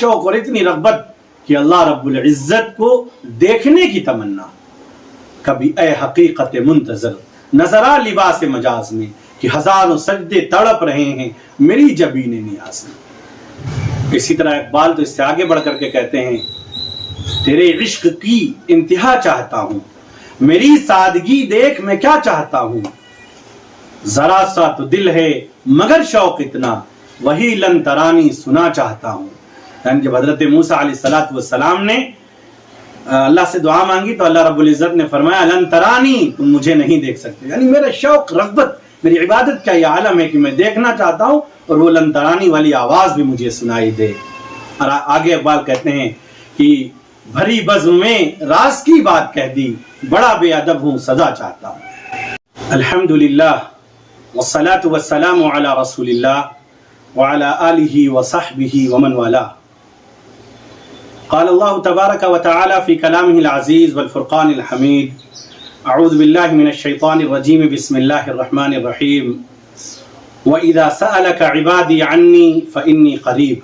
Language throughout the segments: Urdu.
شوق اور اتنی رغبت کہ اللہ رب العزت کو دیکھنے کی تمنا. کبھی اے حقیقت منتظر نظر آ لباس مجاز میں کہ ہزاروں سجدے تڑپ رہے ہیں میری جبین نیاز میں. اسی طرح اقبال تو اس سے آگے بڑھ کر کے کہتے ہیں تیرے عشق کی انتہا چاہتا ہوں میری سادگی دیکھ میں کیا چاہتا ہوں. ذرا سا تو دل ہے مگر شوق اتنا وہی لن ترانی سنا چاہتا ہوں. یعنی جب حضرت موسیٰ علیہ السلام نے اللہ سے دعا مانگی تو اللہ رب العزت نے فرمایا لن ترانی تم مجھے نہیں دیکھ سکتے. یعنی میرا شوق رغبت میری عبادت کا یہ عالم ہے کہ میں دیکھنا چاہتا ہوں اور وہ لن ترانی والی آواز بھی مجھے سنائی دے. اور آگے اقبال کہتے ہیں کہ بھری بزم میں راز کی بات کہہ دی بڑا بے ادب ہوں سزا چاہتا ہوں. الحمدللہ والصلاة والسلام علی رسول اللہ وعلى آلہ وصحبہ ومن والاه. قال الله تبارك وتعالى في كلامه العزيز والفرقان الحميد أعوذ بالله من الشيطان الرجيم بسم الله الرحمن الرحيم وإذا سألك عبادي عني فإني قريب.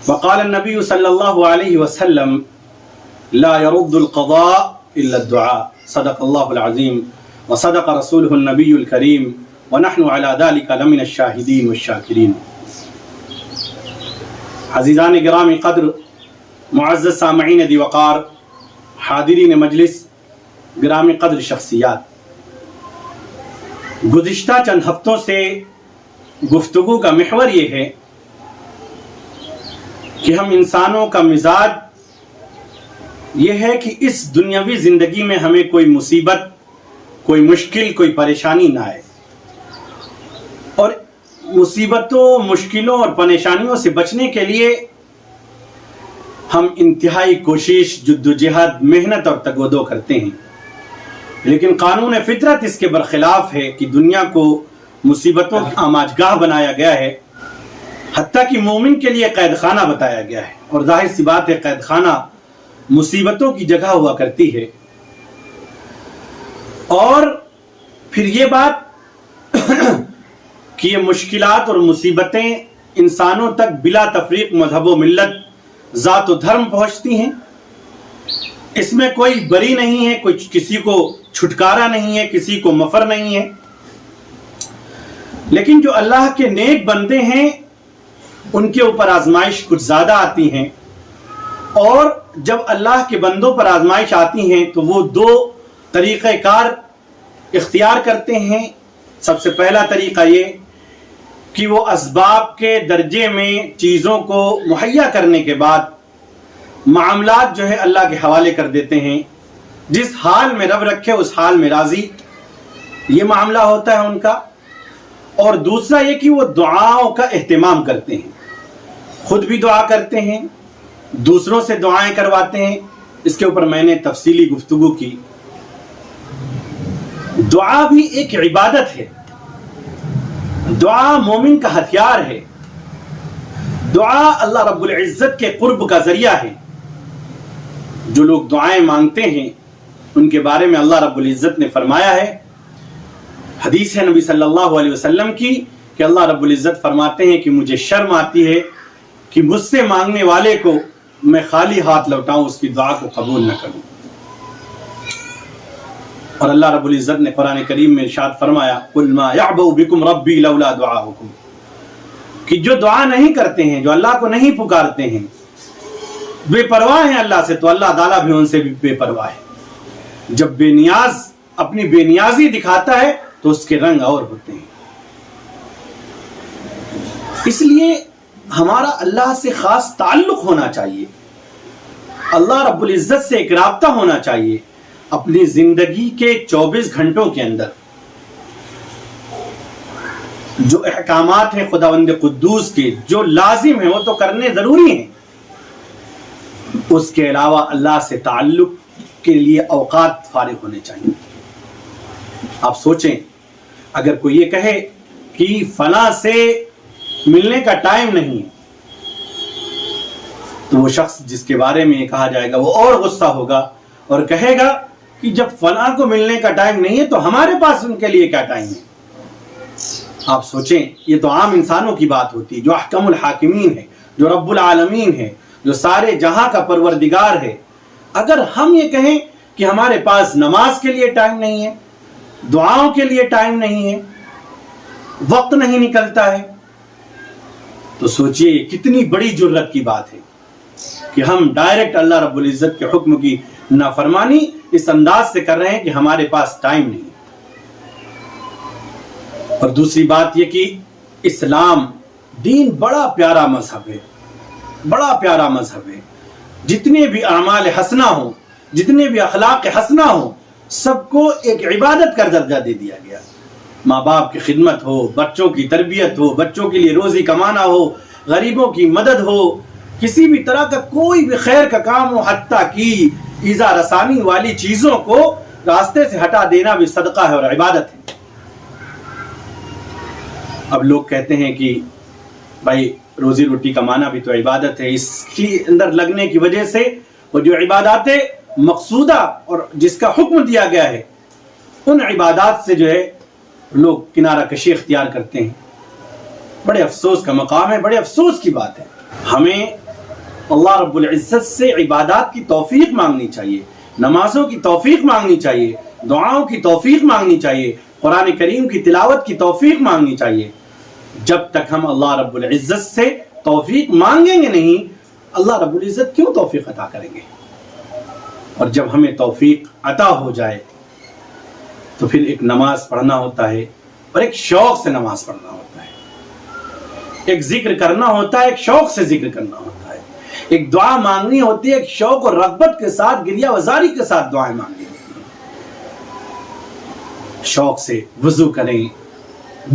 وقال النبي صلى الله عليه وسلم لا يرد القضاء إلا الدعاء. صدق الله العظيم وصدق رسوله النبي الكريم ونحن على ذلك لمن الشاهدين والشاكرين. عزیزان گرامی قدر، معزز سامعین دی وقار، حاضرین مجلس، گرامی قدر شخصیات، گزشتہ چند ہفتوں سے گفتگو کا محور یہ ہے کہ ہم انسانوں کا مزاج یہ ہے کہ اس دنیاوی زندگی میں ہمیں کوئی مصیبت، کوئی مشکل، کوئی پریشانی نہ آئے، اور مصیبتوں، مشکلوں اور پریشانیوں سے بچنے کے لیے ہم انتہائی کوشش، جدوجہد، محنت اور تگ و دو کرتے ہیں. لیکن قانون فطرت اس کے برخلاف ہے کہ دنیا کو مصیبتوں کی آماجگاہ بنایا گیا ہے، حتیٰ کہ مومن کے لیے قید خانہ بتایا گیا ہے. اور ظاہر سی بات ہے قید خانہ مصیبتوں کی جگہ ہوا کرتی ہے. اور پھر یہ بات کہ یہ مشکلات اور مصیبتیں انسانوں تک بلا تفریق مذہب و ملت، ذات و دھرم پہنچتی ہیں. اس میں کوئی بری نہیں ہے، کوئی کسی کو چھٹکارا نہیں ہے، کسی کو مفر نہیں ہے. لیکن جو اللہ کے نیک بندے ہیں ان کے اوپر آزمائش کچھ زیادہ آتی ہیں، اور جب اللہ کے بندوں پر آزمائش آتی ہیں تو وہ دو طریقہ کار اختیار کرتے ہیں. سب سے پہلا طریقہ یہ کہ وہ اسباب کے درجے میں چیزوں کو مہیا کرنے کے بعد معاملات جو ہے اللہ کے حوالے کر دیتے ہیں. جس حال میں رب رکھے اس حال میں راضی، یہ معاملہ ہوتا ہے ان کا. اور دوسرا یہ کہ وہ دعاؤں کا اہتمام کرتے ہیں، خود بھی دعا کرتے ہیں، دوسروں سے دعائیں کرواتے ہیں. اس کے اوپر میں نے تفصیلی گفتگو کی. دعا بھی ایک عبادت ہے، دعا مومن کا ہتھیار ہے، دعا اللہ رب العزت کے قرب کا ذریعہ ہے. جو لوگ دعائیں مانگتے ہیں ان کے بارے میں اللہ رب العزت نے فرمایا ہے، حدیث ہے نبی صلی اللہ علیہ وسلم کی، کہ اللہ رب العزت فرماتے ہیں کہ مجھے شرم آتی ہے کہ مجھ سے مانگنے والے کو میں خالی ہاتھ لوٹاؤں، اس کی دعا کو قبول نہ کروں. اور اللہ رب العزت نے قرآن کریم میں ارشاد فرمایا قُلْ مَا يَعْبَأُ بِكُمْ رَبِّي لَوْلَا دُعَاؤُكُمْ، کہ جو دعا نہیں کرتے ہیں، جو اللہ کو نہیں پکارتے ہیں، بے پرواہ ہیں اللہ سے، تو اللہ تعالیٰ بھی ان سے بھی بے پرواہ ہے. جب بے نیاز اپنی بے نیازی دکھاتا ہے تو اس کے رنگ اور ہوتے ہیں. اس لیے ہمارا اللہ سے خاص تعلق ہونا چاہیے، اللہ رب العزت سے ایک رابطہ ہونا چاہیے. اپنی زندگی کے 24 گھنٹوں کے اندر جو احکامات ہیں خداوند قدوس کے، جو لازم ہیں وہ تو کرنے ضروری ہیں. اس کے علاوہ اللہ سے تعلق کے لیے اوقات فارغ ہونے چاہیے. آپ سوچیں، اگر کوئی یہ کہے کہ فلاں سے ملنے کا ٹائم نہیں ہے، تو وہ شخص جس کے بارے میں یہ کہا جائے گا وہ اور غصہ ہوگا اور کہے گا کہ جب فلاں کو ملنے کا ٹائم نہیں ہے تو ہمارے پاس ان کے لیے کیا ٹائم ہے. آپ سوچیں، یہ تو عام انسانوں کی بات ہوتی ہے، جو احکم الحاکمین ہے، جو رب العالمین ہے، جو سارے جہاں کا پروردگار ہے، اگر ہم یہ کہیں کہ ہمارے پاس نماز کے لیے ٹائم نہیں ہے، دعاؤں کے لیے ٹائم نہیں ہے، وقت نہیں نکلتا ہے، تو سوچئے کتنی بڑی جرت کی بات ہے کہ ہم ڈائریکٹ اللہ رب العزت کے حکم کی نافرمانی اس انداز سے کر رہے ہیں کہ ہمارے پاس ٹائم نہیں ہے۔ اور دوسری بات یہ کہ اسلام دین بڑا پیارا مذہب ہے، بڑا پیارا مذہب ہے۔ جتنے بھی اعمال حسنہ ہوں، جتنے بھی اخلاق حسنہ ہوں، سب کو ایک عبادت کا درجہ دے دیا گیا۔ ماں باپ کی خدمت ہو، بچوں کی تربیت ہو، بچوں کے لیے روزی کمانا ہو، غریبوں کی مدد ہو، کسی بھی طرح کا کوئی بھی خیر کا کام ہو، حتیٰ کہ ایذا رسانی والی چیزوں کو راستے سے ہٹا دینا بھی صدقہ ہے اور عبادت ہے۔ اب لوگ کہتے ہیں کہ بھائی روزی روٹی کمانا بھی تو عبادت ہے، اس کی اندر لگنے کی وجہ سے وہ جو عبادات مقصودہ اور جس کا حکم دیا گیا ہے ان عبادات سے جو ہے لوگ کنارہ کشی اختیار کرتے ہیں۔ بڑے افسوس کا مقام ہے، بڑے افسوس کی بات ہے۔ ہمیں اللہ رب العزت سے عبادات کی توفیق مانگنی چاہیے، نمازوں کی توفیق مانگنی چاہیے، دعاؤں کی توفیق مانگنی چاہیے، قرآن کریم کی تلاوت کی توفیق مانگنی چاہیے۔ جب تک ہم اللہ رب العزت سے توفیق مانگیں گے نہیں، اللہ رب العزت کیوں توفیق عطا کریں گے؟ اور جب ہمیں توفیق عطا ہو جائے تو پھر ایک نماز پڑھنا ہوتا ہے اور ایک شوق سے نماز پڑھنا ہوتا ہے، ایک ذکر کرنا ہوتا ہے، ایک شوق سے ذکر کرنا ہوتا ہے، ایک دعا مانگنی ہوتی ہے، ایک شوق اور رغبت کے ساتھ، گریہ وزاری کے ساتھ دعائیں مانگنی ہوتی ہیں۔ شوق سے وضو کریں،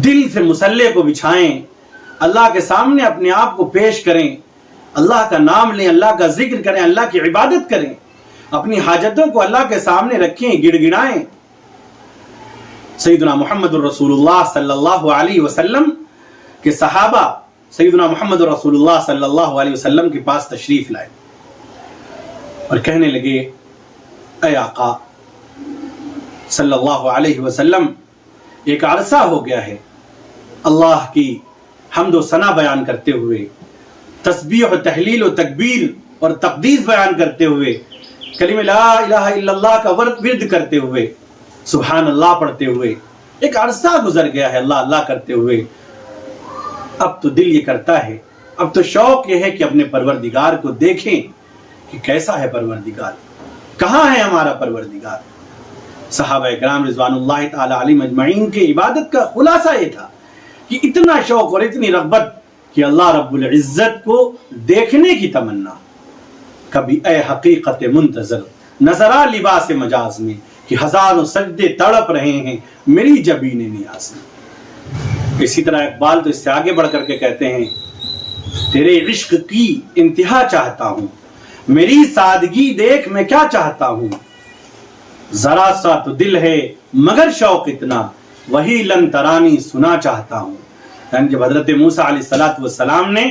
دل سے مصلی کو بچھائیں، اللہ کے سامنے اپنے آپ کو پیش کریں، اللہ کا نام لیں، اللہ کا ذکر کریں، اللہ کی عبادت کریں، اپنی حاجتوں کو اللہ کے سامنے رکھیں، گڑ گڑائیں۔ سیدنا محمد الرسول اللہ صلی اللہ علیہ وسلم کے صحابہ سیدنا محمد رسول اللہ صلی اللہ علیہ وسلم کے پاس تشریف لائے اور کہنے لگے، اے آقا صلی اللہ علیہ وسلم، ایک عرصہ ہو گیا ہے اللہ کی حمد و ثنا بیان کرتے ہوئے، تسبیح و تحلیل و تکبیر اور تقدیس بیان کرتے ہوئے، کلمہ لا الہ الا اللہ کا ورد کرتے ہوئے، سبحان اللہ پڑھتے ہوئے ایک عرصہ گزر گیا ہے اللہ اللہ کرتے ہوئے۔ اب تو دل یہ کرتا ہے، اب تو شوق یہ ہے کہ اپنے پروردگار کو دیکھیں کہ کیسا ہے پروردگار، کہاں ہے ہمارا پروردگار۔ صحابہ اکرام رضوان اللہ تعالی علیہم اجمعین کی عبادت کا خلاصہ یہ تھا کہ اتنا شوق اور اتنی رغبت کہ اللہ رب العزت کو دیکھنے کی تمنا۔ کبھی اے حقیقت منتظر نظر آ لباس مجاز میں کہ ہزاروں سجدے تڑپ رہے ہیں میری جبین نیاز میں۔ اسی طرح اقبال تو اس سے آگے بڑھ کر کے کہتے ہیں، تیرے عشق کی انتہا چاہتا ہوں، میری سادگی دیکھ میں کیا چاہتا ہوں، ذرا سا تو دل ہے مگر شوق اتنا، وہی لن ترانی سنا چاہتا ہوں۔ یعنی جب حضرت موسیٰ علیہ السلام نے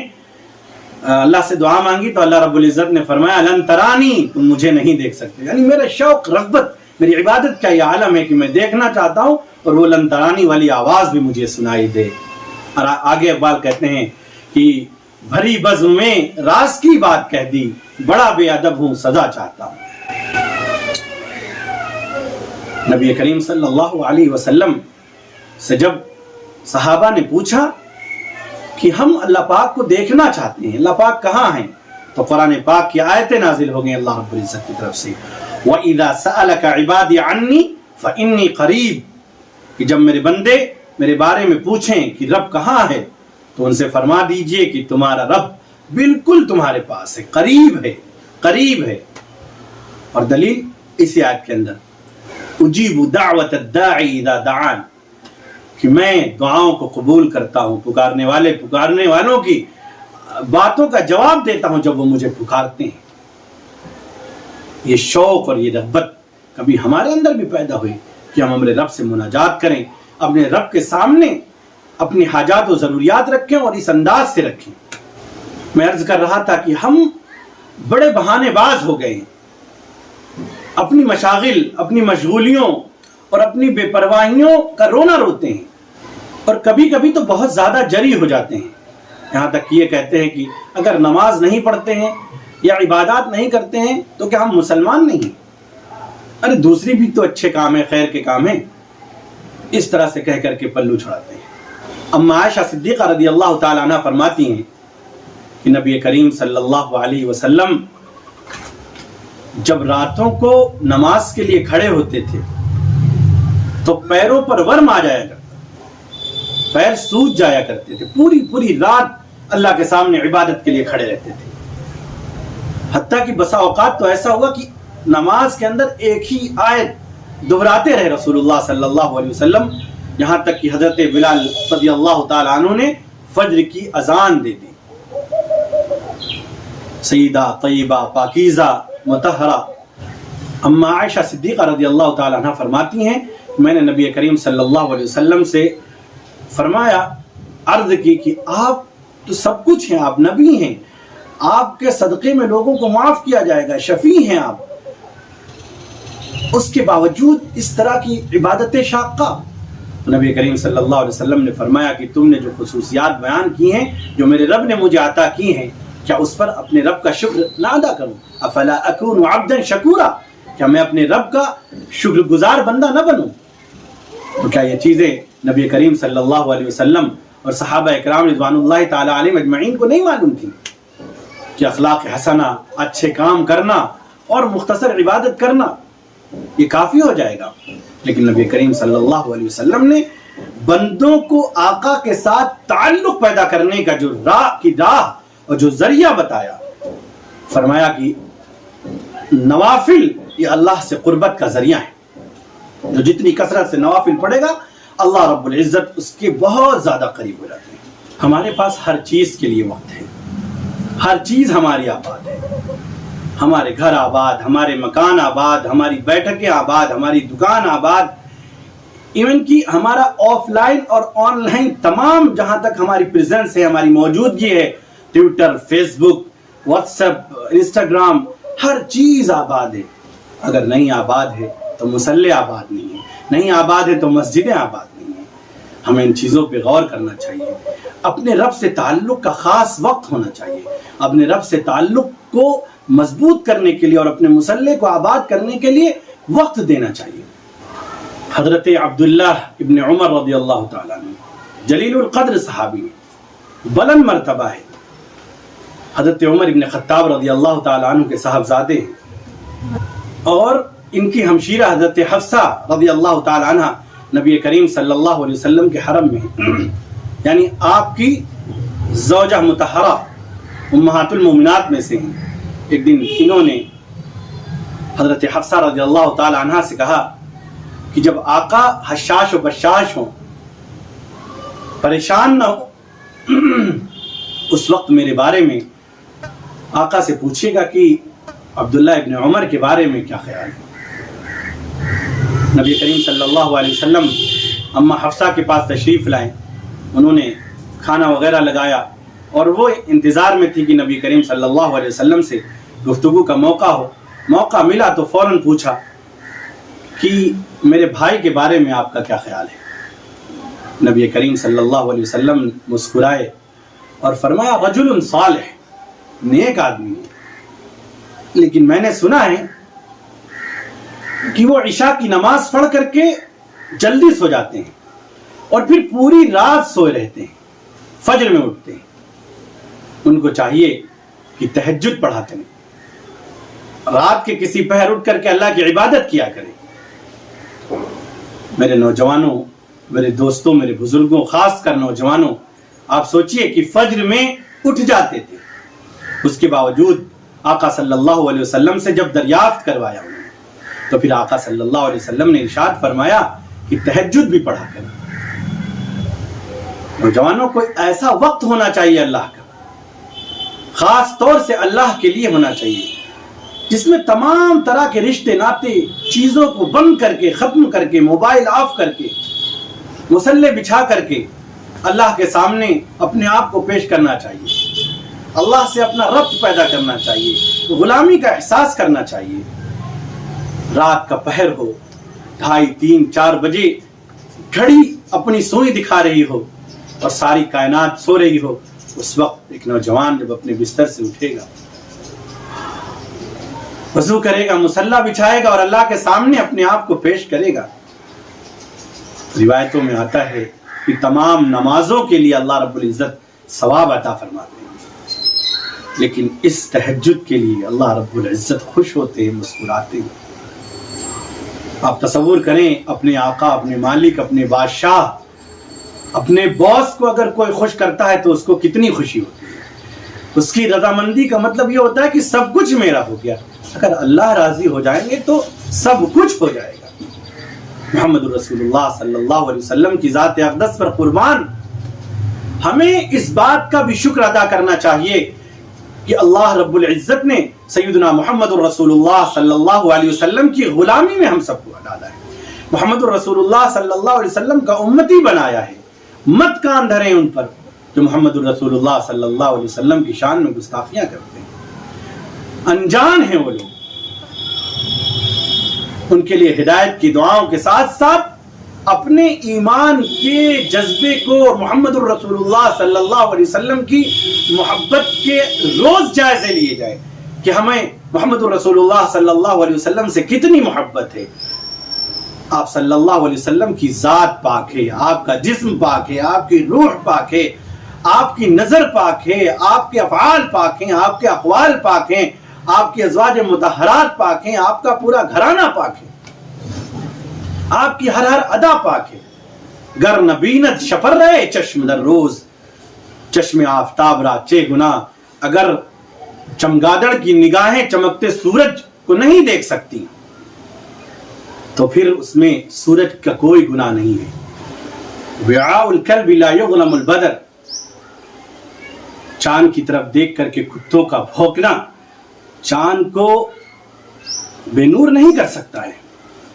اللہ سے دعا مانگی تو اللہ رب العزت نے فرمایا لن ترانی، تم مجھے نہیں دیکھ سکتے۔ یعنی میرا شوق، رغبت، میری عبادت کا یہ عالم ہے کہ میں دیکھنا چاہتا ہوں اور وہ لن ترانی والی آواز بھی مجھے سنائی دے۔ اور آگے اقبال کہتے ہیں کہ بھری بزم میں راز کی بات کہہ دی، بڑا بے ادب ہوں سزا چاہتا ہوں۔ نبی کریم صلی اللہ علیہ وسلم سے جب صحابہ نے پوچھا کہ ہم اللہ پاک کو دیکھنا چاہتے ہیں، اللہ پاک کہاں ہیں، تو قرآن پاک کی آیتیں نازل ہو گئیں اللہ رب العزت کی طرف سے، وَإِذَا سَأَلَكَ عِبَادِي عَنِّي فَإِنِّي قَرِيب، کہ جب میرے بندے میرے بارے میں پوچھیں کہ رب کہاں ہے تو ان سے فرما دیجئے کہ تمہارا رب بالکل تمہارے پاس ہے، قریب ہے، قریب ہے۔ اور دلیل اسی آیت کے اندر، اجیب دعوت الداعی اذا دعان، کہ میں دعاؤں کو قبول کرتا ہوں، پکارنے والوں کی باتوں کا جواب دیتا ہوں جب وہ مجھے پکارتے ہیں۔ یہ شوق اور یہ رغبت کبھی ہمارے اندر بھی پیدا ہوئی کہ ہم اپنے رب سے مناجات کریں، اپنے رب کے سامنے اپنی حاجات و ضروریات رکھیں اور اس انداز سے رکھیں۔ میں عرض کر رہا تھا کہ ہم بڑے بہانے باز ہو گئے ہیں، اپنی مشاغل، اپنی مشغولیوں اور اپنی بے پرواہیوں کا رونا روتے ہیں، اور کبھی کبھی تو بہت زیادہ جری ہو جاتے ہیں۔ یہاں تک کہ یہ کہتے ہیں کہ اگر نماز نہیں پڑھتے ہیں یا عبادات نہیں کرتے ہیں تو کیا ہم مسلمان نہیں ہیں؟ ارے دوسری بھی تو اچھے کام ہیں، خیر کے کام ہیں، اس طرح سے کہہ کر کے پلو چھڑاتے ہیں۔ اما عائشہ صدیقہ رضی اللہ تعالیٰ عنہ فرماتی ہیں کہ نبی کریم صلی اللہ علیہ وسلم جب راتوں کو نماز کے لیے کھڑے ہوتے تھے تو پیروں پر ورم آ جایا کرتا، پیر سوج جایا کرتے تھے، پوری رات اللہ کے سامنے عبادت کے لیے کھڑے رہتے تھے، حتیٰ کہ بسا اوقات تو ایسا ہوا کہ نماز کے اندر ایک ہی آیت دہراتے رہے رسول اللہ صلی اللہ علیہ وسلم، یہاں تک کہ حضرت بلال رضی اللہ تعالی عنہ نے فجر کی اذان دے دی۔ سیدہ طیبہ پاکیزہ مطہرہ اما عائشہ صدیقہ رضی اللہ تعالی عنہ فرماتی ہیں میں نے نبی کریم صلی اللہ علیہ وسلم سے فرمایا، عرض کی کہ آپ تو سب کچھ ہیں، آپ نبی ہیں، آپ کے صدقے میں لوگوں کو معاف کیا جائے گا، شفیع ہیں آپ، اس کے باوجود اس طرح کی عبادت شاقہ؟ نبی کریم صلی اللہ علیہ وسلم نے فرمایا کہ تم نے جو خصوصیات بیان کی ہیں جو میرے رب نے مجھے عطا کی ہیں، کیا اس پر اپنے رب کا شکر نہ ادا کروں؟ افلا اکون عبدا شکورا، کیا میں اپنے رب کا شکر گزار بندہ نہ بنوں؟ تو کیا یہ چیزیں نبی کریم صلی اللہ علیہ وسلم اور صحابہ اکرام رضوان اللہ تعالی علیہم اجمعین کو نہیں معلوم تھی کہ اخلاق حسنہ، اچھے کام کرنا اور مختصر عبادت کرنا یہ کافی ہو جائے گا؟ لیکن نبی کریم صلی اللہ علیہ وسلم نے بندوں کو آقا کے ساتھ تعلق پیدا کرنے کا جو راہ اور جو ذریعہ بتایا، فرمایا کہ نوافل یہ اللہ سے قربت کا ذریعہ ہے، جو جتنی کثرت سے نوافل پڑھے گا اللہ رب العزت اس کے بہت زیادہ قریب ہو جاتے ہیں۔ ہمارے پاس ہر چیز کے لیے وقت ہے، ہر چیز ہماری آباد ہے، ہمارے گھر آباد، ہمارے مکان آباد، ہماری بیٹھکیں آباد، ہماری دکان آباد، ایون کہ ہمارا آف لائن اور آن لائن تمام جہاں تک ہماری پریزنس ہے، ہماری موجودگی ہے، ٹویٹر، فیس بک، واٹس ایپ، انسٹاگرام، ہر چیز آباد ہے۔ اگر نہیں آباد ہے تو مسلح آباد نہیں ہے، نہیں آباد ہے تو مسجدیں آباد نہیں ہیں۔ ہمیں ان چیزوں پہ غور کرنا چاہیے، اپنے رب سے تعلق کا خاص وقت ہونا چاہیے، اپنے رب سے تعلق کو مضبوط کرنے کے لیے اور اپنے مسلح کو آباد کرنے کے لیے وقت دینا چاہیے۔ حضرت عبداللہ ابن عمر رضی اللہ تعالیٰ عنہ جلیل القدر صحابی، بلند مرتبہ ہے، حضرت عمر ابن خطاب رضی اللہ تعالیٰ عنہ کے صاحبزادے ہیں، اور ان کی ہمشیرہ حضرت حفصہ رضی اللہ تعالیٰ عنہ نبی کریم صلی اللہ علیہ وسلم کے حرم میں ہیں، یعنی آپ کی زوجہ مطہرہ امہات المومنات میں سے ہیں۔ ایک دن انہوں نے حضرت حفصہ رضی اللہ تعالیٰ عنہ سے کہا کہ جب آقا حشاش و بشاش ہوں، پریشان نہ ہو، اس وقت میرے بارے میں آقا سے پوچھے گا کہ عبداللہ ابن عمر کے بارے میں کیا خیال ہے۔ نبی کریم صلی اللہ علیہ وسلم اما حفصہ کے پاس تشریف لائیں، انہوں نے کھانا وغیرہ لگایا اور وہ انتظار میں تھی کہ نبی کریم صلی اللہ علیہ وسلم سے گفتگو کا موقع ملا تو فوراً پوچھا کہ میرے بھائی کے بارے میں آپ کا کیا خیال ہے۔ نبی کریم صلی اللہ علیہ وسلم مسکرائے اور فرمایا رجل صالح، نیک آدمی ہے، لیکن میں نے سنا ہے کہ وہ عشاء کی نماز پڑھ کر کے جلدی سو جاتے ہیں اور پھر پوری رات سوئے رہتے ہیں، فجر میں اٹھتے ہیں۔ ان کو چاہیے کہ تہجد پڑھا کریں، رات کے کسی پہر اٹھ کر کے اللہ کی عبادت کیا کریں۔ میرے نوجوانوں، میرے دوستوں، میرے بزرگوں، خاص کر نوجوانوں، آپ سوچئے کہ فجر میں اٹھ جاتے تھے، اس کے باوجود آقا صلی اللہ علیہ وسلم سے جب دریافت کروایا انہوں نے تو پھر آقا صلی اللہ علیہ وسلم نے ارشاد فرمایا کہ تہجد بھی پڑھا کریں۔ نوجوانوں کو ایسا وقت ہونا چاہیے اللہ کا، خاص طور سے اللہ کے لیے ہونا چاہیے، جس میں تمام طرح کے رشتے ناتے چیزوں کو بند کر کے، ختم کر کے، موبائل آف کر کے، مصلے بچھا کر کے اللہ کے سامنے اپنے آپ کو پیش کرنا چاہیے، اللہ سے اپنا ربط پیدا کرنا چاہیے، غلامی کا احساس کرنا چاہیے۔ رات کا پہر ہو، 2:30، 3، 4 بجے گھڑی اپنی سوئی دکھا رہی ہو اور ساری کائنات سو رہی ہو، اس وقت ایک نوجوان جب اپنے بستر سے اٹھے گا، وضو کرے گا، مصلی بچھائے گا اور اللہ کے سامنے اپنے آپ کو پیش کرے گا، روایتوں میں آتا ہے کہ تمام نمازوں کے لیے اللہ رب العزت ثواب عطا فرماتے ہیں، لیکن اس تہجد کے لیے اللہ رب العزت خوش ہوتے ہیں، مسکراتے ہیں۔ آپ تصور کریں، اپنے آقا، اپنے مالک، اپنے بادشاہ، اپنے باس کو اگر کوئی خوش کرتا ہے تو اس کو کتنی خوشی ہوتی ہے۔ اس کی رضامندی کا مطلب یہ ہوتا ہے کہ سب کچھ میرا ہو گیا۔ اگر اللہ راضی ہو جائیں گے تو سب کچھ ہو جائے گا۔ محمد رسول اللہ صلی اللہ علیہ وسلم کی ذات اقدس پر قربان، ہمیں اس بات کا بھی شکر ادا کرنا چاہیے کہ اللہ رب العزت نے سیدنا محمد رسول اللہ صلی اللہ علیہ وسلم کی غلامی میں ہم سب کو ڈالا ہے، محمد رسول اللہ صلی اللہ علیہ وسلم کا امتی بنایا ہے۔ مت کان دھریں ان پر جو محمد رسول اللہ صلی اللہ علیہ وسلم کی شان میں گستاخیاں کرتے ہیں، انجان ہیں وہ لوگ۔ ان کے لیے ہدایت کی دعاؤں کے ساتھ ساتھ اپنے ایمان کے جذبے کو اور محمد الرسول اللہ صلی اللہ علیہ وسلم کی محبت کے روز جائزے لیے جائے کہ ہمیں محمد الرسول اللہ صلی اللہ علیہ وسلم سے کتنی محبت ہے۔ آپ صلی اللہ علیہ وسلم کی ذات پاک ہے، آپ کا جسم پاک ہے، آپ کی روح پاک ہے، آپ کی نظر پاک ہے، آپ کے افعال پاک ہیں، آپ کے اقوال پاک ہیں، آپ کی ازواج مطہرات پاک ہیں، آپ کا پورا گھرانہ پاک ہے، آپ کی ہر ادا پاک ہے۔ گر نبینت شپر رہے چشم در روز، چشم آفتاب را چے گناہ، اگر چمگادڑ کی نگاہیں چمکتے سورج کو نہیں دیکھ سکتی تو پھر اس میں سورج کا کوئی گناہ نہیں ہے۔ وعاء الکلب لا یغلم البدر، چاند کی طرف دیکھ کر کے کتوں کا بھونکنا چاند کو بے نور نہیں کر سکتا ہے۔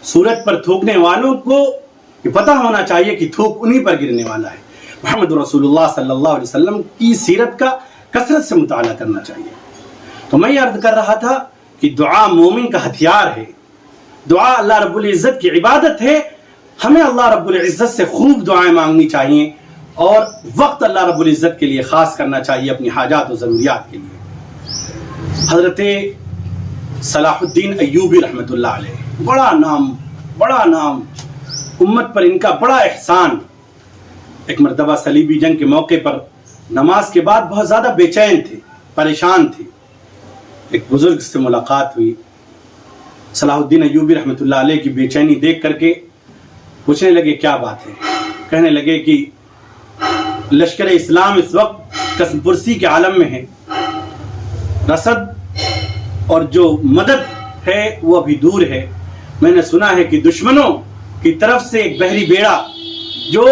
سورج پر تھوکنے والوں کو یہ پتہ ہونا چاہیے کہ تھوک انہی پر گرنے والا ہے۔ محمد رسول اللہ صلی اللہ علیہ وسلم کی سیرت کا کثرت سے مطالعہ کرنا چاہیے۔ تو میں یہ عرض کر رہا تھا کہ دعا مومن کا ہتھیار ہے، دعا اللہ رب العزت کی عبادت ہے۔ ہمیں اللہ رب العزت سے خوب دعائیں مانگنی چاہیے اور وقت اللہ رب العزت کے لیے خاص کرنا چاہیے اپنی حاجات و ضروریات کے لیے۔ حضرت صلاح الدین ایوبی رحمۃ اللہ علیہ، بڑا نام، امت پر ان کا بڑا احسان۔ ایک مرتبہ صلیبی جنگ کے موقع پر نماز کے بعد بہت زیادہ بے چین تھے، پریشان تھے۔ ایک بزرگ سے ملاقات ہوئی، صلاح الدین ایوبی رحمۃ اللہ علیہ کی بے چینی دیکھ کر کے پوچھنے لگے کیا بات ہے۔ کہنے لگے کہ لشکر اسلام اس وقت قسم پرسی کے عالم میں ہے، رسد اور جو مدد ہے وہ ابھی دور ہے۔ میں نے سنا ہے کہ دشمنوں کی طرف سے ایک بحری بیڑا جو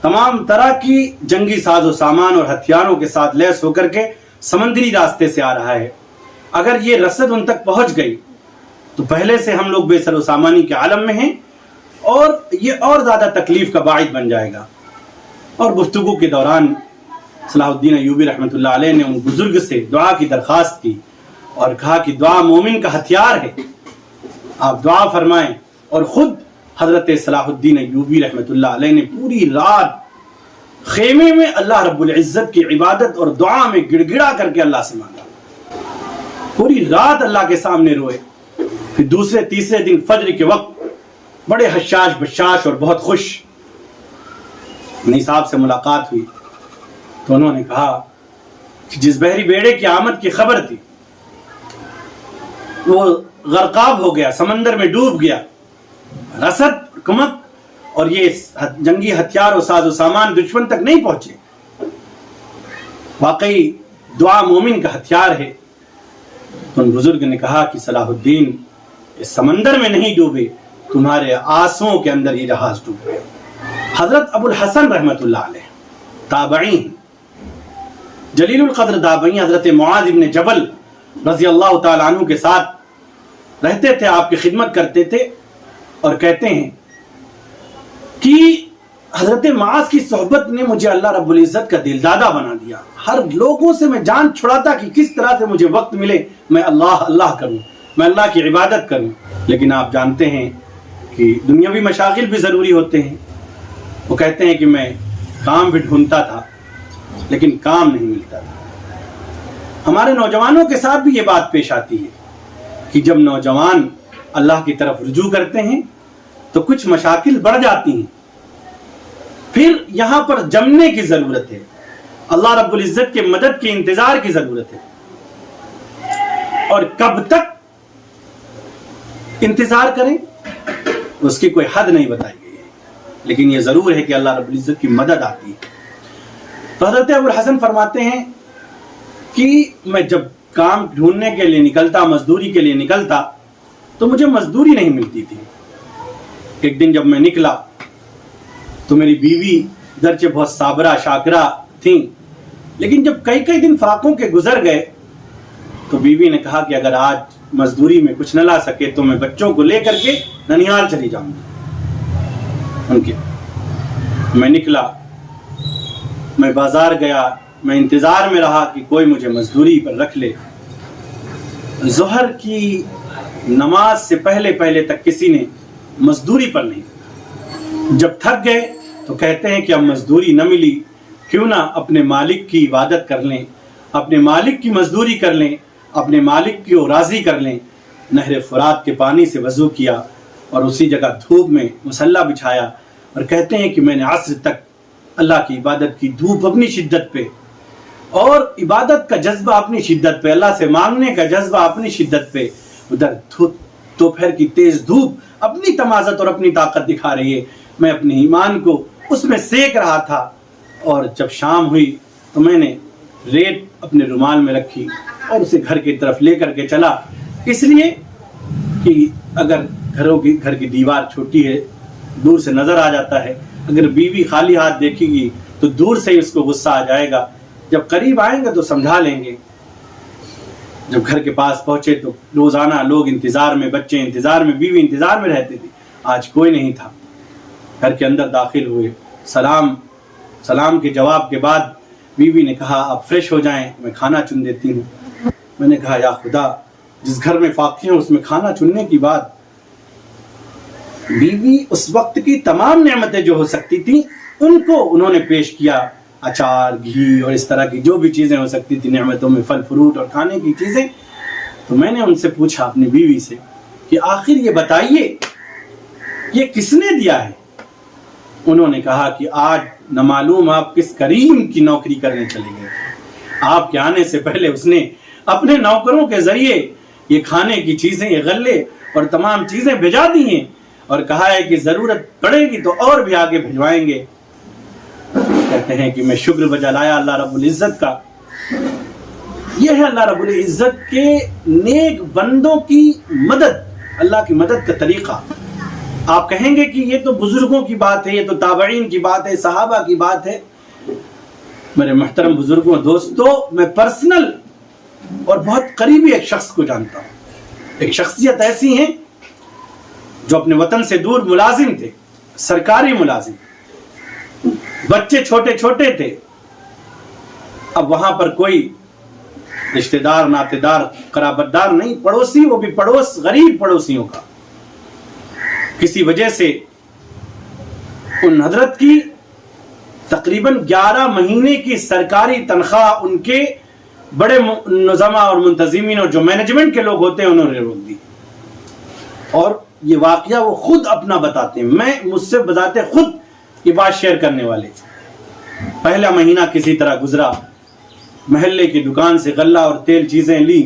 تمام طرح کی جنگی ساز و سامان اور ہتھیاروں کے ساتھ لیس ہو کر کے سمندری راستے سے آ رہا ہے، اگر یہ رسد ان تک پہنچ گئی تو پہلے سے ہم لوگ بے سر و سامانی کے عالم میں ہیں اور یہ اور زیادہ تکلیف کا باعث بن جائے گا۔ اور گفتگو کے دوران صلاح الدین ایوبی رحمۃ اللہ علیہ نے ان بزرگ سے دعا کی درخواست کی اور کہا کہ دعا مومن کا ہتھیار ہے، آپ دعا فرمائیں۔ اور خود حضرت صلاح الدین ایوبی رحمۃ اللہ علیہ نے پوری رات خیمے میں اللہ رب العزت کی عبادت اور دعا میں گڑ گڑا کر کے اللہ سے مانگا، پوری رات اللہ کے سامنے روئے۔ پھر دوسرے تیسرے دن فجر کے وقت بڑے حشاش بشاش اور بہت خوش اپنی صاحب سے ملاقات ہوئی تو انہوں نے کہا کہ جس بحری بیڑے کی آمد کی خبر تھی وہ غرقاب ہو گیا، سمندر میں ڈوب گیا، رسد کمک اور یہ جنگی ہتھیار و ساز و سامان دشمن تک نہیں پہنچے۔ واقعی دعا مومن کا ہتھیار ہے۔ ان بزرگ نے کہا کہ صلاح الدین اس سمندر میں نہیں ڈوبے، تمہارے آنسوؤں کے اندر یہ جہاز ڈوب گیا۔ حضرت ابو الحسن رحمۃ اللہ علیہ تابعین، جلیل القدر تابعین، حضرت معاذ بن جبل رضی اللہ تعالیٰ عنہ کے ساتھ رہتے تھے، آپ کی خدمت کرتے تھے، اور کہتے ہیں کہ حضرت معاذ کی صحبت نے مجھے اللہ رب العزت کا دل دادا بنا دیا۔ ہر لوگوں سے میں جان چھڑاتا کہ کس طرح سے مجھے وقت ملے میں اللہ کروں، میں اللہ کی عبادت کروں۔ لیکن آپ جانتے ہیں کہ دنیاوی مشاغل بھی ضروری ہوتے ہیں۔ وہ کہتے ہیں کہ میں کام بھی ڈھونڈتا تھا لیکن کام نہیں ملتا تھا۔ ہمارے نوجوانوں کے ساتھ بھی یہ بات پیش آتی ہے کہ جب نوجوان اللہ کی طرف رجوع کرتے ہیں تو کچھ مشاکل بڑھ جاتی ہیں، پھر یہاں پر جمنے کی ضرورت ہے، اللہ رب العزت کے مدد کے انتظار کی ضرورت ہے، اور کب تک انتظار کریں اس کی کوئی حد نہیں بتائی گئی ہے، لیکن یہ ضرور ہے کہ اللہ رب العزت کی مدد آتی ہے۔ تو حضرت ابو الحسن فرماتے ہیں کہ میں جب کام ڈھونڈنے کے لیے نکلتا، مزدوری کے لیے نکلتا، تو مجھے مزدوری نہیں ملتی تھی۔ ایک دن جب میں نکلا تو میری بیوی گرچہ بہت صابرہ شاکرہ تھیں، لیکن جب کئی دن فاقوں کے گزر گئے تو بیوی نے کہا کہ اگر آج مزدوری میں کچھ نہ لا سکے تو میں بچوں کو لے کر کے ننیال چلی جاؤں گی۔ میں نکلا، میں بازار گیا، میں انتظار میں رہا کہ کوئی مجھے مزدوری پر رکھ لے۔ ظہر کی نماز سے پہلے تک کسی نے مزدوری پر نہیں۔ جب تھک گئے تو کہتے ہیں کہ اب مزدوری نہ ملی، کیوں نہ اپنے مالک کی عبادت کر لیں، اپنے مالک کی مزدوری کر لیں، اپنے مالک کو راضی کر لیں۔ نہر فرات کے پانی سے وضو کیا اور اسی جگہ دھوپ میں مصلی بچھایا، اور کہتے ہیں کہ میں نے عصر تک اللہ کی عبادت کی، دھوپ اپنی شدت پہ اور عبادت کا جذبہ اپنی شدت پہ، اللہ سے مانگنے کا جذبہ اپنی شدت پہ، ادھر دوپہر کی تیز دھوپ اپنی تمازت اور اپنی طاقت دکھا رہی ہے، میں اپنے ایمان کو اس میں سیک رہا تھا۔ اور جب شام ہوئی تو میں نے ریت اپنے رومال میں رکھی اور اسے گھر کی طرف لے کر کے چلا، اس لیے کہ اگر گھر کی دیوار چھوٹی ہے، دور سے نظر آ جاتا ہے، اگر بیوی خالی ہاتھ دیکھے گی تو دور سے ہی اس کو غصہ آ جائے گا، جب قریب آئیں گے تو سمجھا لیں گے۔ جب گھر کے پاس پہنچے تو روزانہ لوگ انتظار میں، بچے انتظار میں، بیوی انتظار میں رہتے تھے، آج کوئی نہیں تھا۔ گھر کے اندر داخل ہوئے، سلام کے جواب کے بعد بیوی نے کہا آپ فریش ہو جائیں، میں کھانا چن دیتی ہوں۔ میں نے کہا یا خدا، جس گھر میں فاقے ہیں اس میں کھانا چننے کی بات۔ بیوی اس وقت کی تمام نعمتیں جو ہو سکتی تھیں ان کو انہوں نے پیش کیا، اچار، گھی اور اس طرح کی جو بھی چیزیں ہو سکتی تھی نعمتوں میں، پھل فروٹ اور کھانے کی چیزیں۔ تو میں نے ان سے پوچھا اپنی بیوی سے کہ آخر یہ بتائیے یہ کس نے دیا ہے؟ انہوں نے کہا کہ آج نہ معلوم آپ کس کریم کی نوکری کرنے چلے گئے، آپ کے آنے سے پہلے اس نے اپنے نوکروں کے ذریعے یہ کھانے کی چیزیں، یہ غلے اور تمام چیزیں بھیجا دی ہیں، اور کہا ہے کہ ضرورت پڑے گی تو اور بھی آگے بھجوائیں گے۔ کہتے ہیں کہ میں شکر بجا لایا اللہ رب العزت کا۔ یہ ہے اللہ رب العزت کے نیک بندوں کی مدد، اللہ کی مدد کا طریقہ۔ آپ کہیں گے کہ یہ تو بزرگوں کی بات ہے، یہ تو تابعین کی بات ہے، صحابہ کی بات ہے۔ میرے محترم بزرگوں، دوستو، میں پرسنل اور بہت قریبی ایک شخص کو جانتا ہوں۔ ایک شخصیت ایسی ہیں جو اپنے وطن سے دور ملازم تھے، سرکاری ملازم، بچے چھوٹے چھوٹے تھے۔ اب وہاں پر کوئی رشتہ دار، ناطے دار، قرابت دار نہیں، پڑوسی، وہ بھی پڑوس، غریب پڑوسیوں کا۔ کسی وجہ سے ان حضرت کی تقریباً 11 مہینے کی سرکاری تنخواہ ان کے بڑے نظما اور منتظمین اور جو مینجمنٹ کے لوگ ہوتے ہیں انہوں نے روک دی۔ اور یہ واقعہ وہ خود اپنا بتاتے ہیں، مجھ سے بذات خود یہ بات شیئر کرنے والے۔ پہلا مہینہ کسی طرح گزرا، محلے کی دکان سے غلہ اور تیل چیزیں لی،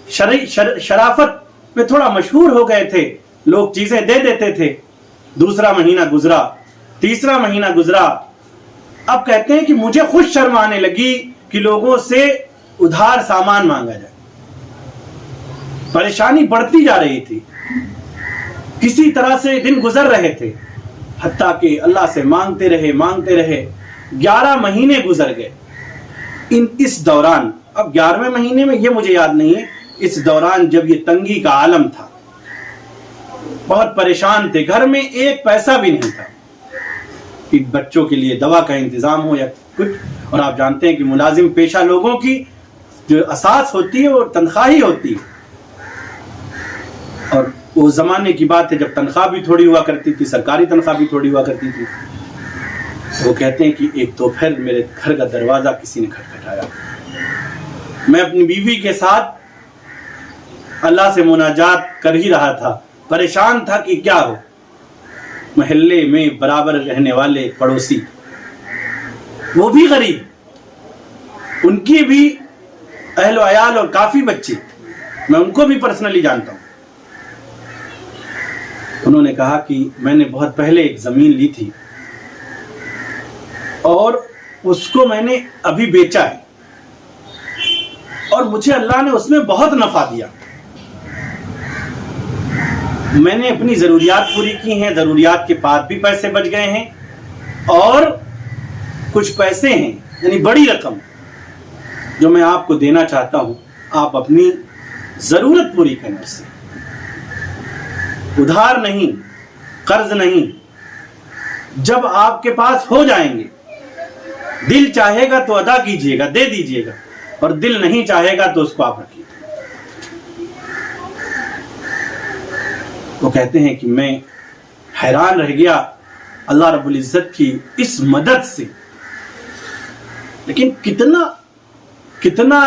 شرافت میں تھوڑا مشہور ہو گئے تھے، لوگ چیزیں دے دیتے تھے۔ دوسرا مہینہ گزرا، تیسرا مہینہ گزرا، اب کہتے ہیں کہ مجھے خود شرم آنے لگی کہ لوگوں سے ادھار سامان مانگا جائے۔ پریشانی بڑھتی جا رہی تھی، کسی طرح سے دن گزر رہے تھے، حتیٰ کہ اللہ سے مانگتے رہے 11 مہینے گزر گئے۔ اس دوران، اب 11ویں مہینے میں یہ مجھے یاد نہیں ہے، اس دوران جب یہ تنگی کا عالم تھا، بہت پریشان تھے، گھر میں ایک پیسہ بھی نہیں تھا کہ بچوں کے لیے دوا کا انتظام ہو یا کچھ۔ اور آپ جانتے ہیں کہ ملازم پیشہ لوگوں کی جو اساس ہوتی ہے وہ تنخواہ ہی ہوتی ہے، اور وہ زمانے کی بات ہے جب تنخواہ بھی تھوڑی ہوا کرتی تھی، سرکاری تنخواہ بھی تھوڑی ہوا کرتی تھی۔ وہ کہتے ہیں کہ ایک دوپہر میرے گھر کا دروازہ کسی نے کھٹکھٹایا. میں اپنی بیوی کے ساتھ اللہ سے مناجات کر ہی رہا تھا، پریشان تھا کہ کیا ہو. محلے میں برابر رہنے والے پڑوسی، وہ بھی غریب، ان کی بھی اہل و عیال اور کافی بچے، میں ان کو بھی پرسنلی جانتا ہوں. انہوں نے کہا کہ میں نے بہت پہلے ایک زمین لی تھی اور اس کو میں نے ابھی بیچا ہے اور مجھے اللہ نے اس میں بہت نفع دیا. میں نے اپنی ضروریات پوری کی ہیں، ضروریات کے بعد بھی پیسے بچ گئے ہیں اور کچھ پیسے ہیں، یعنی بڑی رقم، جو میں آپ کو دینا چاہتا ہوں. آپ اپنی ضرورت پوری کریں اس سے، ادھار نہیں، قرض نہیں. جب آپ کے پاس ہو جائیں گے، دل چاہے گا تو ادا کیجئے گا، دے دیجئے گا، اور دل نہیں چاہے گا تو اس کو آپ رکھیے. وہ کہتے ہیں کہ میں حیران رہ گیا اللہ رب العزت کی اس مدد سے. لیکن کتنا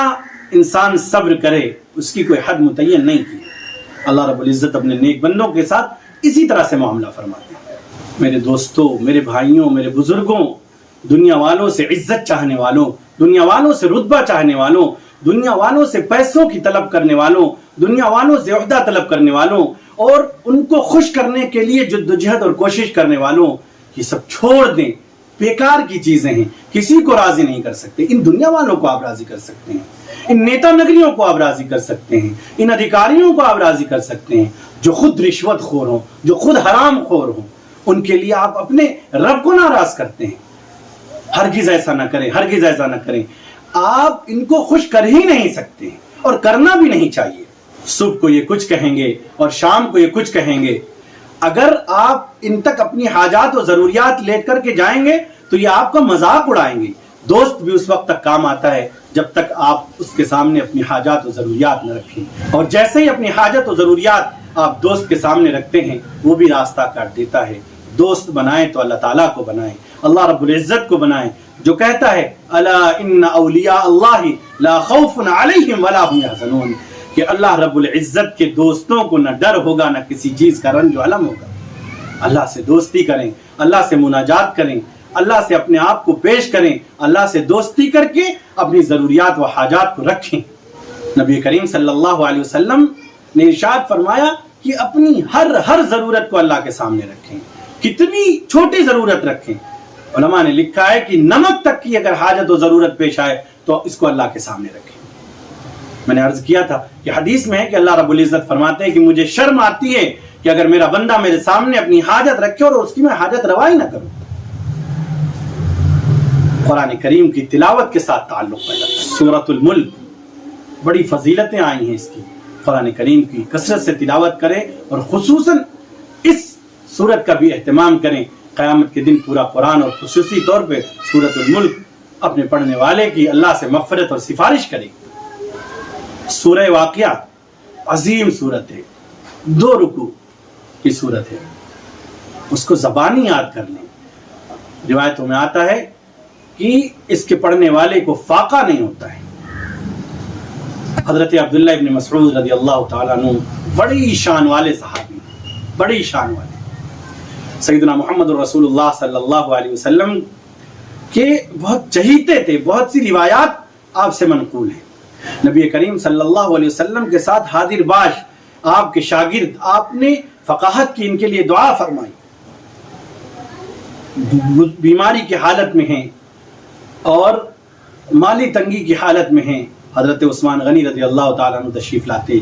انسان صبر کرے، اس کی کوئی حد متعین نہیں کی. اللہ رب العزت اپنے نیک بندوں کے ساتھ اسی طرح سے معاملہ فرماتے ہیں. میرے دوستوں، میرے بھائیوں، میرے بزرگوں، دنیا والوں سے عزت چاہنے والوں، دنیا والوں سے رتبہ چاہنے والوں، دنیا والوں سے پیسوں کی طلب کرنے والوں، دنیا والوں سے عہدہ طلب کرنے والوں اور ان کو خوش کرنے کے لیے جدوجہد اور کوشش کرنے والوں، یہ سب چھوڑ دیں. بیکار کی چیزیں ہیں، کسی کو راضی نہیں کر سکتے. ان دنیا والوں کو آپ راضی کر سکتے ہیں، ان نیتا نگریوں کو آپ راضی کر سکتے ہیں، ان ادھیکاریوں کو آپ راضی کر سکتے ہیں جو خود رشوت خور ہوں، جو خود حرام خور ہوں. ان کے لیے آپ اپنے رب کو ناراض کرتے ہیں. ہرگز ایسا نہ کریں، ہرگز ایسا نہ کریں. آپ ان کو خوش کر ہی نہیں سکتے اور کرنا بھی نہیں چاہیے. صبح کو یہ کچھ کہیں گے اور شام کو یہ کچھ کہیں گے. اگر آپ ان تک اپنی حاجات و ضروریات لے کر کے جائیں گے تو یہ آپ کا مذاق اڑائیں گے. دوست بھی اس وقت تک کام آتا ہے جب تک آپ اس کے سامنے اپنی حاجات و ضروریات نہ رکھیں، اور جیسے ہی اپنی حاجت و ضروریات آپ دوست کے سامنے رکھتے ہیں وہ بھی راستہ کاٹ دیتا ہے. دوست بنائیں تو اللہ تعالیٰ کو بنائیں، اللہ رب العزت کو بنائیں، جو کہتا ہے الا ان اولیاء اللہ لا خوف علیہم ولا هم يحزنون، کہ اللہ رب العزت کے دوستوں کو نہ ڈر ہوگا نہ کسی چیز کا رنج و علم ہوگا. اللہ سے دوستی کریں، اللہ سے مناجات کریں، اللہ سے اپنے آپ کو پیش کریں، اللہ سے دوستی کر کے اپنی ضروریات و حاجات کو رکھیں. نبی کریم صلی اللہ علیہ وسلم نے ارشاد فرمایا کہ اپنی ہر ضرورت کو اللہ کے سامنے رکھیں، کتنی چھوٹی ضرورت رکھیں. علماء نے لکھا ہے کہ نمک تک کی اگر حاجت و ضرورت پیش آئے تو اس کو اللہ کے سامنے رکھیں. میں نے عرض کیا تھا کہ حدیث میں ہے کہ اللہ رب العزت فرماتے ہیں کہ مجھے شرم آتی ہے کہ اگر میرا بندہ میرے سامنے اپنی حاجت رکھے اور اس کی میں حاجت روائی نہ کروں. قرآن کریم کی تلاوت کے ساتھ تعلق پیدا کریں. سورۃ الملک، بڑی فضیلتیں آئی ہیں اس کی. قرآن کریم کی کثرت سے تلاوت کریں اور خصوصاً اس سورت کا بھی اہتمام کریں. قیامت کے دن پورا قرآن اور خصوصی طور پہ سورۃ الملک اپنے پڑھنے والے کی اللہ سے مغفرت اور سفارش کریں. سورہ واقعہ عظیم سورت ہے، 2 رکوع کی سورت ہے، اس کو زبانی یاد کر لیں. روایتوں میں آتا ہے کہ اس کے پڑھنے والے کو فاقہ نہیں ہوتا ہے. حضرت عبداللہ ابن مسعود رضی اللہ تعالیٰ عنہ بڑی شان والے صحابی، بڑی شان والے، سیدنا محمد رسول اللہ صلی اللہ علیہ وسلم کے بہت چہیتے تھے. بہت سی روایات آپ سے منقول ہیں. نبی کریم صلی اللہ علیہ وسلم کے ساتھ حاضر باش، آپ کے شاگرد، آپ نے فقاہت کی، ان کے لیے دعا فرمائی. بیماری کی حالت میں ہیں اور مالی تنگی کی حالت میں ہیں. حضرت عثمان غنی رضی اللہ تعالیٰ عنہ تشریف لاتے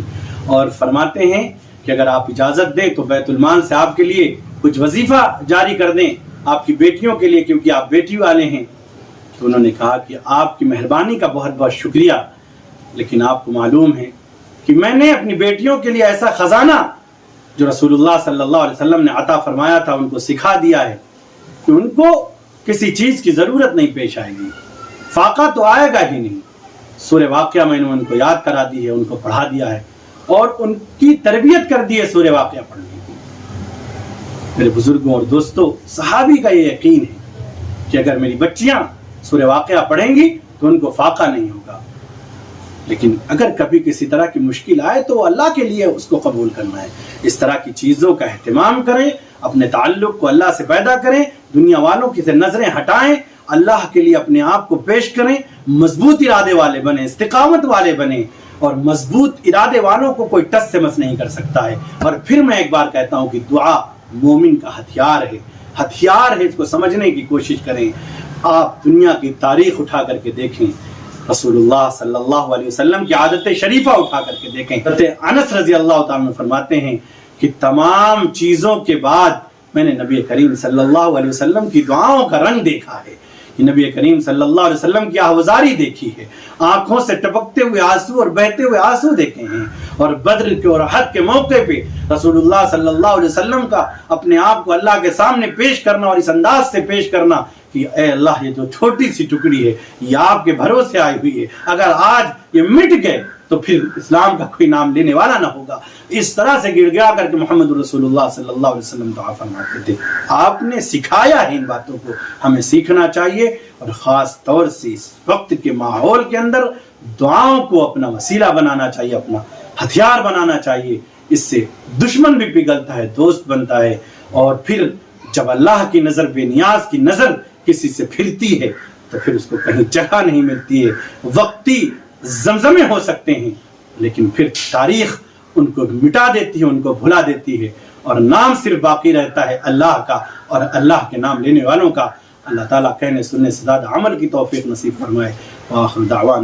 اور فرماتے ہیں کہ اگر آپ اجازت دیں تو بیت المال سے آپ کے لیے کچھ وظیفہ جاری کر دیں آپ کی بیٹیوں کے لیے، کیونکہ آپ بیٹی والے ہیں. تو انہوں نے کہا کہ آپ کی مہربانی کا بہت بہت شکریہ، لیکن آپ کو معلوم ہے کہ میں نے اپنی بیٹیوں کے لیے ایسا خزانہ جو رسول اللہ صلی اللہ علیہ وسلم نے عطا فرمایا تھا ان کو سکھا دیا ہے کہ ان کو کسی چیز کی ضرورت نہیں پیش آئے گی، فاقہ تو آئے گا ہی نہیں. سورہ واقعہ میں نے ان کو یاد کرا دی ہے، ان کو پڑھا دیا ہے اور ان کی تربیت کر دی ہے سورہ واقعہ پڑھنے کی. میرے بزرگوں اور دوستوں، صحابی کا یہ یقین ہے کہ اگر میری بچیاں سورہ واقعہ پڑھیں گی تو ان کو فاقہ نہیں ہوگا، لیکن اگر کبھی کسی طرح کی مشکل آئے تو اللہ کے لیے اس کو قبول کرنا ہے۔ اس طرح کی چیزوں کا اہتمام کریں، اپنے تعلق کو اللہ سے پیدا کریں، دنیا والوں کی سے نظریں ہٹائیں، اللہ کے لیے اپنے آپ کو پیش کریں، مضبوط ارادے والے بنیں، استقامت والے بنیں، اور مضبوط ارادے والوں کو کوئی ٹس سے مس نہیں کر سکتا ہے۔ اور پھر میں ایک بار کہتا ہوں کہ دعا مومن کا ہتھیار ہے، ہتھیار ہے، اس کو سمجھنے کی کوشش کریں۔ آپ دنیا کی تاریخ اٹھا کر کے دیکھیں، رسول اللہ صلی اللہ علیہ وسلم کی عادت شریفہ اٹھا کر کے دیکھیں۔ حضرت انس رضی اللہ تعالیٰ عنہ فرماتے ہیں کہ تمام چیزوں کے بعد میں نے نبی کریم صلی اللہ علیہ وسلم کی دعاؤں کا رنگ دیکھا ہے، کہ نبی کریم صلی اللہ علیہ وسلم کی آہوازاری دیکھی ہے، آنکھوں سے ٹپکتے ہوئے آنسو اور بہتے ہوئے آنسو دیکھے ہیں، اور بدر کے اور احد کے موقع پہ رسول اللہ صلی اللہ علیہ وسلم کا اپنے آپ کو اللہ کے سامنے پیش کرنا اور اس انداز سے پیش کرنا کہ اے اللہ یہ جو چھوٹی سی ٹکڑی ہے یہ آپ کے بھروسے آئی ہوئی ہے، اگر آج یہ مٹ گئے تو پھر اسلام کا کوئی نام لینے والا نہ ہوگا۔ اس طرح سے گڑ گڑا کر کے محمد رسول اللہ صلی اللہ علیہ وسلم دعا فرماتے تھے۔ آپ نے سکھایا ہے ان باتوں کو، ہمیں سیکھنا چاہیے، اور خاص طور سے اس وقت کے ماحول کے اندر دعاؤں کو اپنا وسیلہ بنانا چاہیے، اپنا ہتھیار بنانا چاہیے۔ اس سے دشمن بھی پگھلتا ہے، دوست بنتا ہے، اور پھر جب اللہ کی نظر، بے نیاز کی نظر کسی سے پھرتی ہے تو پھر اس کو کہیں جگہ نہیں ملتی ہے۔ وقتی زمزمے ہو سکتے ہیں لیکن پھر تاریخ ان کو مٹا دیتی ہے، ان کو بھلا دیتی ہے، اور نام صرف باقی رہتا ہے اللہ کا، اور اللہ کے نام لینے والوں کا۔ اللہ تعالیٰ کہنے سننے سے زیادہ عمل کی توفیق نصیب فرمائے۔ وآخر دعوانا